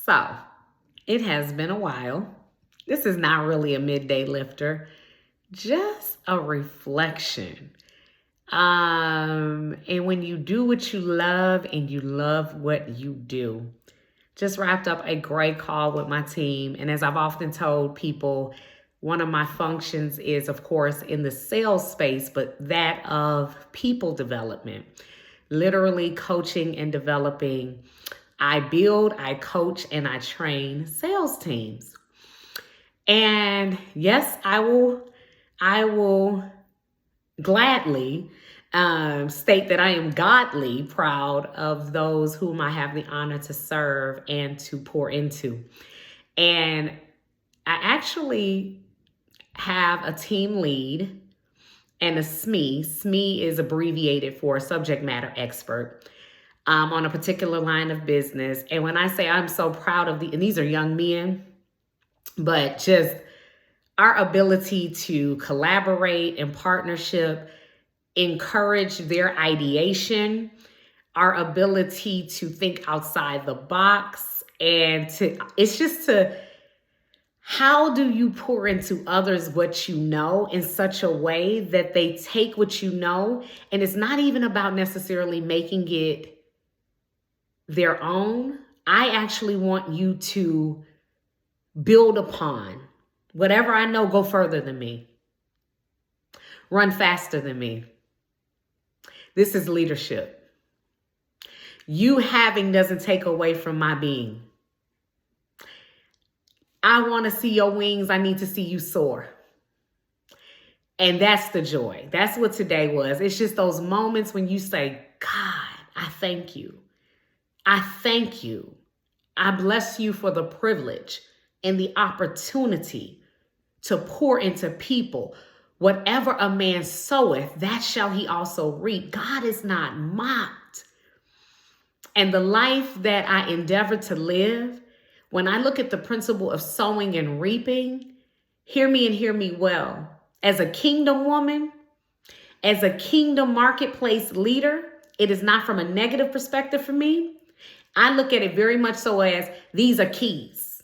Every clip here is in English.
So, it has been a while. This is not really a midday lifter, just a reflection. And when you do what you love and you love what you do, just wrapped up a great call with my team. And as I've often told people, one of my functions is, of course, in the sales space, but that of people development, literally coaching and developing. I build, I coach, and I train sales teams. And yes, I will gladly state that I am godly proud of those whom I have the honor to serve and to pour into. And I actually have a team lead and a SME. SME is abbreviated for subject matter expert on a particular line of business. And when I say I'm so proud of and these are young men, but just our ability to collaborate and partnership, encourage their ideation, our ability to think outside the box, and how do you pour into others what you know in such a way that they take what you know, and it's not even about necessarily making it their own. I actually want you to build upon whatever I know, go further than me, run faster than me. This is leadership. You having doesn't take away from my being. I want to see your wings. I need to see you soar. And that's the joy. That's what today was. It's just those moments when you say, God, I thank you. I thank you. I bless you for the privilege and the opportunity to pour into people. Whatever a man soweth, that shall he also reap. God is not mocked. And the life that I endeavor to live, when I look at the principle of sowing and reaping, hear me and hear me well. As a kingdom woman, as a kingdom marketplace leader, it is not from a negative perspective for me. I look at it very much so as these are keys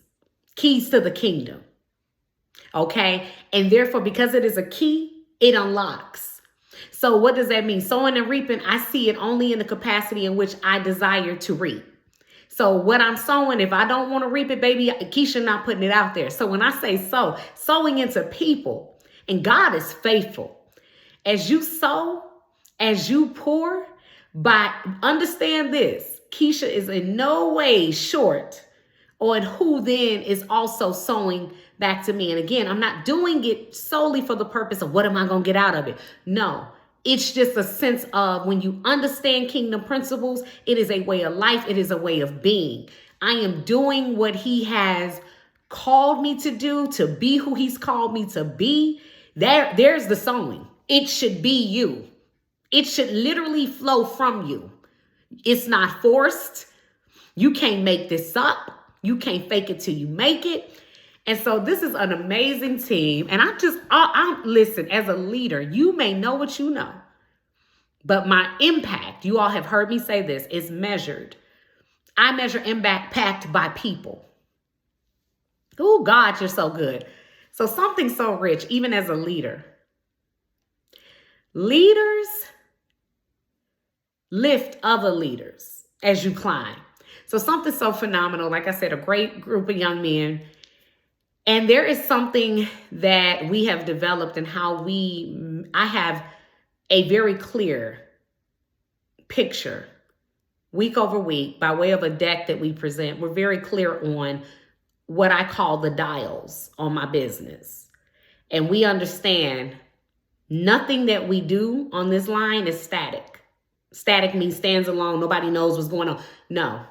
to the kingdom. Okay. And therefore, because it is a key, it unlocks. So what does that mean? Sowing and reaping, I see it only in the capacity in which I desire to reap. So what I'm sowing, if I don't want to reap it, baby, Keisha not putting it out there. So when I say sowing into people, and God is faithful. As you sow, as you pour, but understand this, Keisha is in no way short on who then is also sowing back to me. And again, I'm not doing it solely for the purpose of what am I going to get out of it? No, it's just a sense of when you understand kingdom principles, it is a way of life. It is a way of being. I am doing what he has called me to do, to be who he's called me to be. There's the sowing. It should be you. It should literally flow from you. It's not forced. You can't make this up. You can't fake it till you make it. And so this is an amazing team. And I listen, as a leader, you may know what you know, but my impact, you all have heard me say this, is measured. I measure impact by people. Oh, God, you're so good. So something so rich, even as a leader. Leaders lift other leaders as you climb. So something so phenomenal, like I said, a great group of young men. And there is something that we have developed in how I have a very clear picture week over week by way of a deck that we present. We're very clear on what I call the dials on my business. And we understand nothing that we do on this line is static. Static means stands alone. Nobody knows what's going on. No.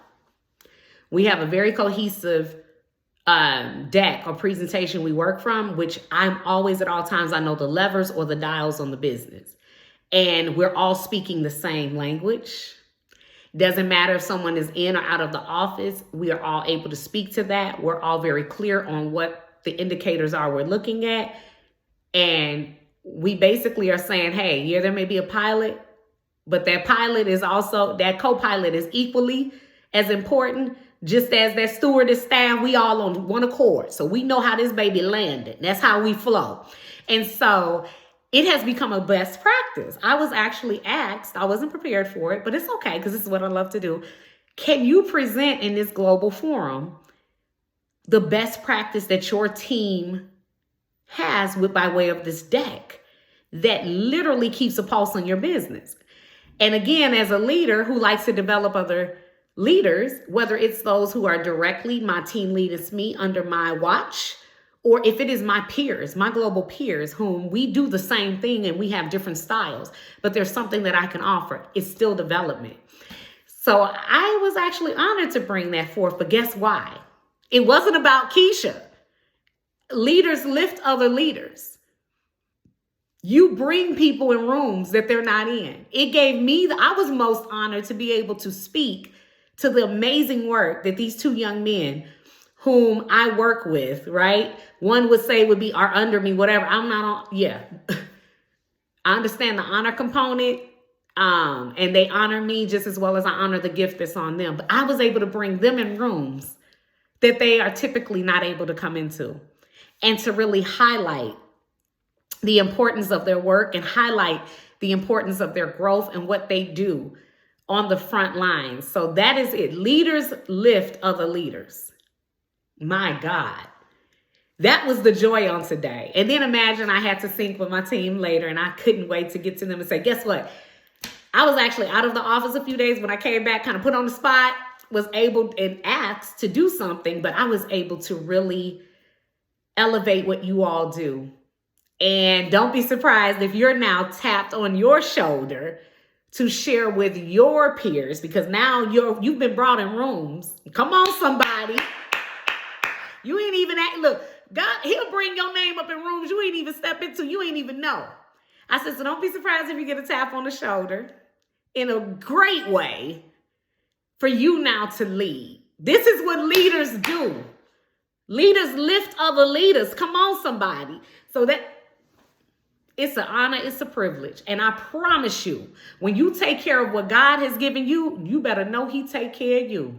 We have a very cohesive deck or presentation we work from, which I'm always at all times, I know the levers or the dials on the business. And we're all speaking the same language. Doesn't matter if someone is in or out of the office. We are all able to speak to that. We're all very clear on what the indicators are we're looking at. And we basically are saying, hey, yeah, there may be a pilot, but that pilot is also, that co-pilot is equally as important. Just as that stewardess staff, we all on one accord. So we know how this baby landed. That's how we flow. And so it has become a best practice. I was actually asked, I wasn't prepared for it, but it's okay because this is what I love to do. Can you present in this global forum the best practice that your team has by way of this deck that literally keeps a pulse on your business? And again, as a leader who likes to develop other leaders, whether it's those who are directly my team lead, it's me under my watch, or if it is my peers, my global peers, whom we do the same thing and we have different styles, but there's something that I can offer. It's still development. So I was actually honored to bring that forth, but guess why? It wasn't about Keisha. Leaders lift other leaders. You bring people in rooms that they're not in. It gave me, I was most honored to be able to speak to the amazing work that these two young men whom I work with, right? One would say would be are under me, whatever. I'm not on, yeah. I understand the honor component, and they honor me just as well as I honor the gift that's on them. But I was able to bring them in rooms that they are typically not able to come into, and to really highlight the importance of their work and highlight the importance of their growth and what they do on the front lines. So that is it. Leaders lift other leaders. My God, that was the joy on today. And then imagine I had to sync with my team later and I couldn't wait to get to them and say, guess what? I was actually out of the office a few days. When I came back, kind of put on the spot, was able and asked to do something, but I was able to really elevate what you all do. And don't be surprised if you're now tapped on your shoulder to share with your peers, because now you've been brought in rooms. Come on, somebody. You ain't even look, God, he'll bring your name up in rooms you ain't even step into. You ain't even know. I said, so don't be surprised if you get a tap on the shoulder in a great way for you now to lead. This is what leaders do. Leaders lift other leaders. Come on, somebody. So that it's an honor, it's a privilege. And I promise you, when you take care of what God has given you, you better know he take care of you.